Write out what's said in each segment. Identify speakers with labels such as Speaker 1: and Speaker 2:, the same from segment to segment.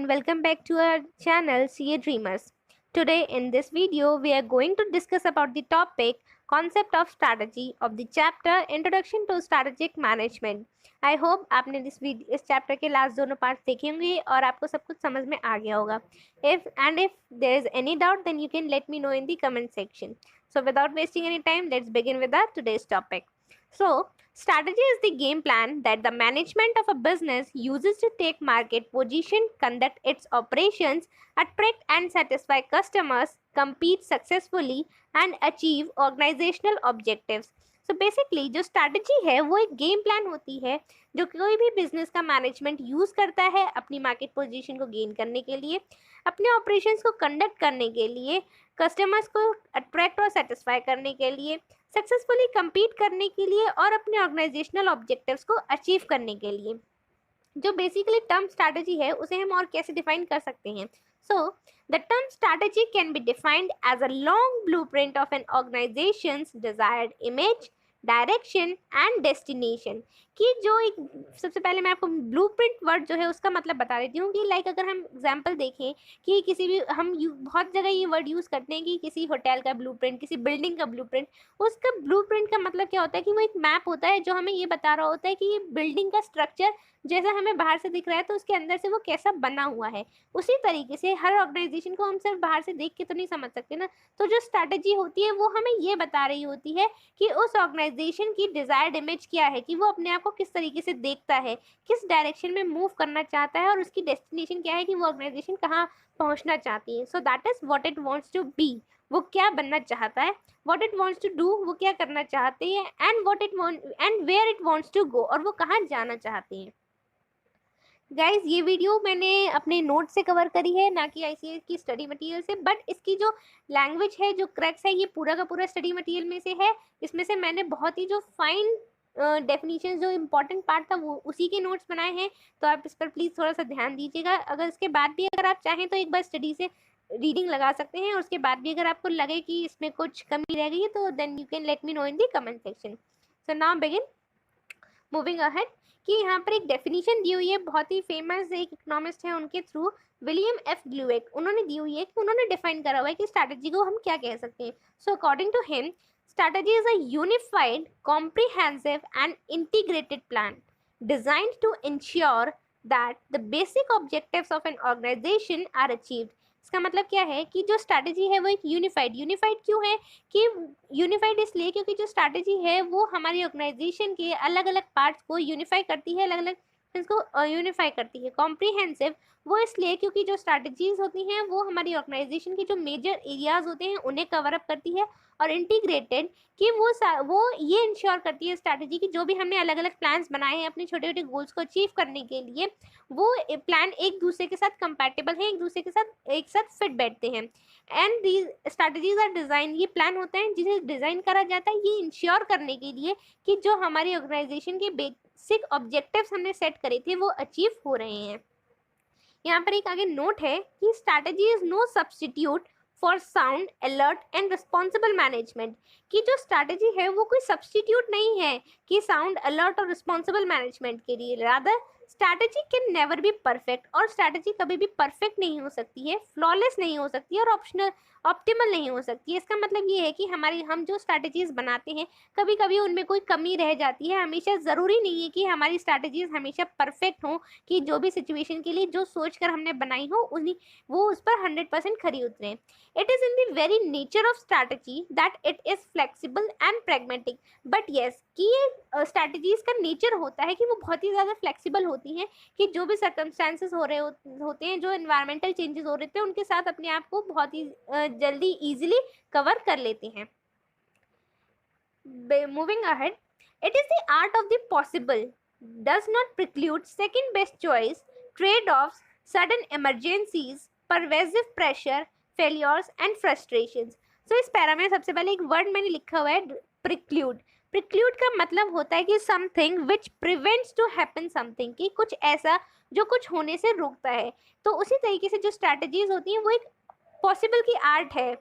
Speaker 1: and welcome back to our channel CA Dreamers. Today in this video we are going to discuss about the topic concept of strategy of the chapter Introduction to Strategic Management. I hope आपने इस chapter के last दोनों part देखे होंगे और आपको सब कुछ समझ में आ गया होगा. If there is any doubt, then you can let me know in the comment section. So without wasting any time, let's begin with our today's topic. So strategy is the game plan that the management of a business uses to take market position, conduct its operations, attract and satisfy customers, compete successfully and achieve organizational objectives. So basically जो strategy है वो एक game plan होती है जो कोई भी business का management use करता है अपनी market position को gain करने के लिए, अपने operations को conduct करने के लिए, customers को attract और satisfy करने के लिए, सक्सेसफुली compete करने के लिए और अपने ऑर्गेनाइजेशनल ऑब्जेक्टिव्स को अचीव करने के लिए. जो बेसिकली टर्म स्ट्रैटेजी है उसे हम और कैसे डिफाइन कर सकते हैं. So the term strategy can be defined as a long blueprint of an organisation's desired image, direction and destination. कि जो एक सबसे पहले मैं आपको ब्लूप्रिंट वर्ड जो है उसका मतलब बता देती हूँ कि लाइक अगर हम एग्जांपल देखें कि किसी भी बहुत जगह ये वर्ड यूज़ करते हैं कि किसी होटल का ब्लूप्रिंट, किसी बिल्डिंग का ब्लूप्रिंट. उसका ब्लूप्रिंट का मतलब क्या होता है कि वो एक मैप होता है जो हमें ये बता रहा होता है कि ये बिल्डिंग का स्ट्रक्चर जैसा हमें बाहर से दिख रहा है तो उसके अंदर से वो कैसा बना हुआ है. उसी तरीके से हर ऑर्गेनाइजेशन को हम सिर्फ बाहर से देख के तो नहीं समझ सकते ना. तो जो स्ट्रैटेजी होती है वो हमें ये बता रही होती है कि उस ऑर्गेनाइजेशन की डिजायर्ड इमेज क्या है, कि वो अपने आप को किस तरीके से देखता है, किस डायरेक्शन में मूव करना चाहता है और उसकी डेस्टिनेशन क्या है कि वो ऑर्गेनाइजेशन कहाँ पहुँचना चाहती है. So that is what it wants to be. वो क्या बनना चाहता है, what it wants to do, वो क्या करना चाहते हैं, and where it wants to go, और वो कहाँ जाना चाहते हैं. गाइज ये वीडियो मैंने अपने नोट से कवर करी है, ना कि आईसीएस की स्टडी मटेरियल से. बट इसकी जो लैंग्वेज है, जो क्रैक्स है, ये पूरा का पूरा स्टडी मटेरियल में से है. इसमें से मैंने बहुत ही जो फाइन डेफिनेशन, जो इम्पोर्टेंट पार्ट था वो उसी के नोट्स बनाए हैं. तो आप इस पर प्लीज़ थोड़ा सा ध्यान दीजिएगा. अगर इसके बाद भी अगर आप चाहें तो एक बार स्टडी से रीडिंग लगा सकते हैं, और उसके बाद भी अगर आपको लगे कि इसमें कुछ कमी रह गई है तो then you can let me know in the comment section. So now begin moving ahead. कि यहाँ पर एक डेफिनेशन दी हुई है, बहुत ही फेमस एक इकोनॉमिस्ट है, उनके थ्रू विलियम एफ ग्लूएक, उन्होंने दी हुई है कि उन्होंने डिफाइन करा हुआ है कि स्ट्रैटेजी को हम क्या कह सकते हैं. So according to him, strategy is a unified, comprehensive and integrated plan designed to ensure that the basic objectives of an organization are achieved. इसका मतलब क्या है कि जो स्ट्रैटेजी है वो एक यूनिफाइड क्यों है, कि यूनिफाइड इसलिए क्योंकि जो स्ट्रैटेजी है वो हमारी ऑर्गेनाइजेशन के अलग अलग पार्ट्स को यूनिफाई करती है, अलग अलग इसको यूनिफाई करती है. कॉम्प्रिहेंसिव वो इसलिए क्योंकि जो स्ट्रैटेजीज होती हैं वो हमारी ऑर्गेनाइजेशन के जो मेजर एरियाज होते हैं उन्हें कवर अप करती है. और इंटीग्रेटेड कि वो ये इंश्योर करती है स्ट्रैटेजी की जो भी हमने अलग अलग प्लान्स बनाए हैं अपने छोटे छोटे गोल्स को अचीव करने के लिए, वो प्लान एक दूसरे के साथ कंपैटिबल हैं, एक साथ फिट बैठते हैं. And these strategies are design, ये प्लान होता है जिन्हें डिज़ाइन करा जाता है ये इंश्योर करने के लिए कि जो हमारी ऑर्गेनाइजेशन के बेसिक ऑब्जेक्टिव्स हमने सेट करे थे वो अचीव हो रहे हैं. यहाँ पर एक आगे नोट है कि strategy is no substitute for sound, alert and responsible management. कि जो स्ट्रैटेजी है वो कोई सब्स्टिट्यूट नहीं है कि साउंड, अलर्ट और रिस्पॉन्सिबल मैनेजमेंट के लिए. Rather strategy can never be perfect, और स्ट्रैटेजी कभी भी परफेक्ट नहीं हो सकती है, फ्लॉलेस नहीं हो सकती है और ऑप्टिमल नहीं हो सकती है. इसका मतलब ये है कि हम जो स्ट्रैटेजीज बनाते हैं कभी कभी उनमें कोई कमी रह जाती है. हमेशा ज़रूरी नहीं है कि हमारी स्ट्रैटेजीज हमेशा परफेक्ट हों, कि जो भी सिचुएशन के लिए जो सोच कर हमने बनाई हो वो उस पर 100% खरी उतरे. It is in the very nature of strategy that it is flexible and pragmatic. But yes, कि ये स्ट्रैटेजीज का नेचर होता है कि वो बहुत ही ज़्यादा फ्लेक्सिबल होती हैं, कि जो भी सर्कमस्टांसेस हो रहे होते हैं, जो इन्वायरमेंटल चेंजेस हो रहे थे उनके साथ अपने आप को बहुत ही जल्दी ईजिली कवर कर लेते हैं. Moving ahead, it is the art of the possible, does not preclude second best choice, trade-offs, sudden emergencies, pervasive pressure, failures and frustrations. So इस पैरा में सबसे पहले एक वर्ड मैंने लिखा हुआ है प्रिक्लूड. प्रिक्लूड का मतलब होता है कि something which prevents to happen something, कि कुछ ऐसा जो कुछ होने से रोकता है. तो उसी तरीके से जो स्ट्रैटेजीज होती हैं वो एक पॉसिबल की आर्ट है.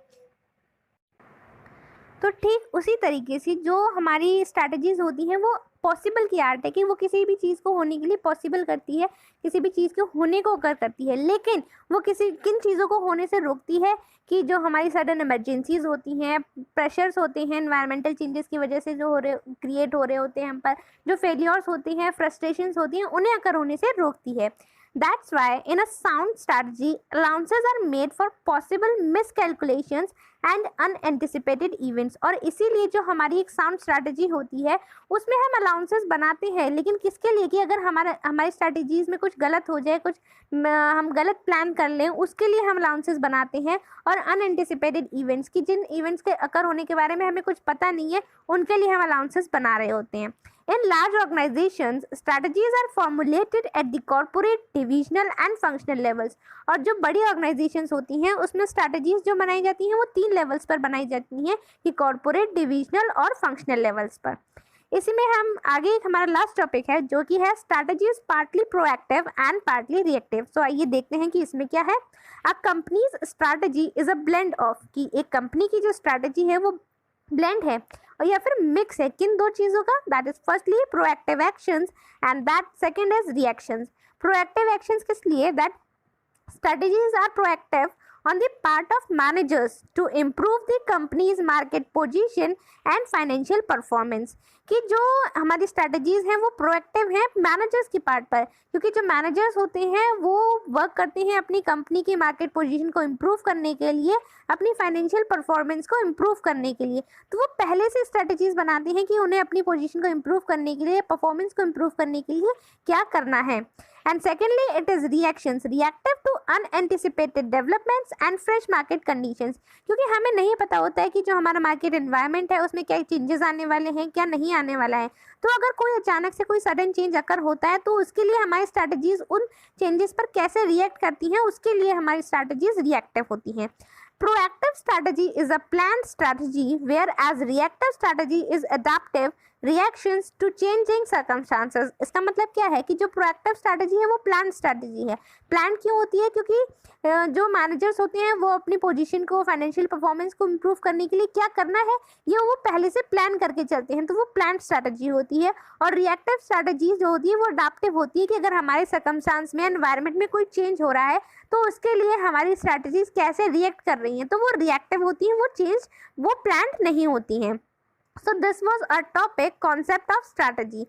Speaker 1: तो ठीक उसी तरीके से जो हमारी स्ट्रैटेजीज होती हैं वो पॉसिबल की आर्ट है कि वो किसी भी चीज़ को होने के लिए पॉसिबल करती है, किसी भी चीज़ को होने को करती है, लेकिन वो किन चीज़ों को होने से रोकती है कि जो हमारी सडन इमरजेंसीज होती हैं, प्रेशर्स होते हैं एनवायरमेंटल चेंजेस की वजह से जो क्रिएट हो रहे होते हैं हम पर, जो फेलियर्स होते हैं, फ्रस्ट्रेशंस होती हैं, उन्हें अकर होने से रोकती है। That's why in a sound strategy, allowances are made for possible miscalculations and unanticipated events। और इसीलिए जो हमारी एक साउंड स्ट्रैटेजी होती है उसमें हम अलाउंसेस बनाते हैं, लेकिन किसके लिए? कि अगर हमारी स्ट्रैटेजीज में कुछ गलत हो जाए, कुछ हम गलत प्लान कर लें, उसके लिए हम अलाउंसेस बनाते हैं। और अनएंटिसिपेटेड इवेंट्स, की जिन इवेंट्स के अकर होने के बारे में हमें कुछ पता नहीं है, उनके लिए हम अलाउंसेस बना रहे होते हैं। In large organizations, strategies are formulated at the corporate, divisional and functional levels। और जो बड़ी ऑर्गेनाइजेशंस होती हैं उसमें स्ट्रैटेजीज जो बनाई जाती हैं वो 3 लेवल्स पर बनाई जाती हैं, कि कॉर्पोरेट, डिविजनल और फंक्शनल लेवल्स पर। इसी में हम आगे एक हमारा लास्ट टॉपिक है जो कि है strategies partly proactive and partly reactive. So आइए देखते हैं कि इसमें क्या है। A company's strategy is a blend of, कि एक कंपनी की जो स्ट्रैटेजी है वो ब्लेंड है और या फिर मिक्स है किन दो चीज़ों का? That is firstly proactive actions and that second is reactions. Proactive actions किस लिए? That strategies are proactive on the part of managers to improve the company's market position and financial performance। कि जो हमारी स्ट्रैटेजीज हैं वो proactive हैं managers की part पर, क्योंकि जो मैनेजर्स होते हैं वो वर्क करते हैं अपनी कंपनी की मार्केट पोजीशन को इम्प्रूव करने के लिए, अपनी फाइनेंशियल परफॉर्मेंस को इम्प्रूव करने के लिए। तो वो पहले से स्ट्रैटेजीज बनाते हैं कि उन्हें अपनी पोजीशन को इम्प्रूव करने के लिए, परफॉर्मेंस को इम्प्रूव करने के लिए क्या करना है। And secondly, it is reactions, reactive to unanticipated developments and fresh market conditions। क्योंकि हमें नहीं पता होता है कि जो हमारा मार्केट एनवायरनमेंट है उसमें क्या चेंजेस आने वाले हैं, क्या नहीं आने वाला है। तो अगर कोई अचानक से कोई सडन चेंज अकर होता है तो उसके लिए हमारी स्ट्रैटेजीज उन चेंजेस पर कैसे रिएक्ट करती हैं, उसके लिए हमारी स्ट्रैटेजीज रिएक्टिव होती हैं। Proactive strategy is a planned strategy, whereas reactive strategy is adaptive reactions to changing circumstances। इसका मतलब क्या है कि जो प्रोएक्टिव स्ट्रैटेजी है वो प्लान स्ट्रैटेजी है। प्लान क्यों होती है? क्योंकि जो मैनेजर्स होते हैं वो अपनी पोजीशन को, फाइनेंशियल परफॉर्मेंस को इम्प्रूव करने के लिए क्या करना है ये वो पहले से प्लान करके चलते हैं, तो वो प्लान स्ट्रैटेजी होती है। और रिएक्टिव स्ट्रैटेजी जो होती है वो अडैप्टिव होती है, कि अगर हमारे सर्कमस्टांस में, एनवायरनमेंट में कोई चेंज हो रहा है तो उसके लिए हमारी स्ट्रैटेजीज कैसे रिएक्ट कर रही हैं, तो वो रिएक्टिव होती हैं, वो चेंज वो प्लान नहीं होती हैं। So this was our topic, concept of strategy।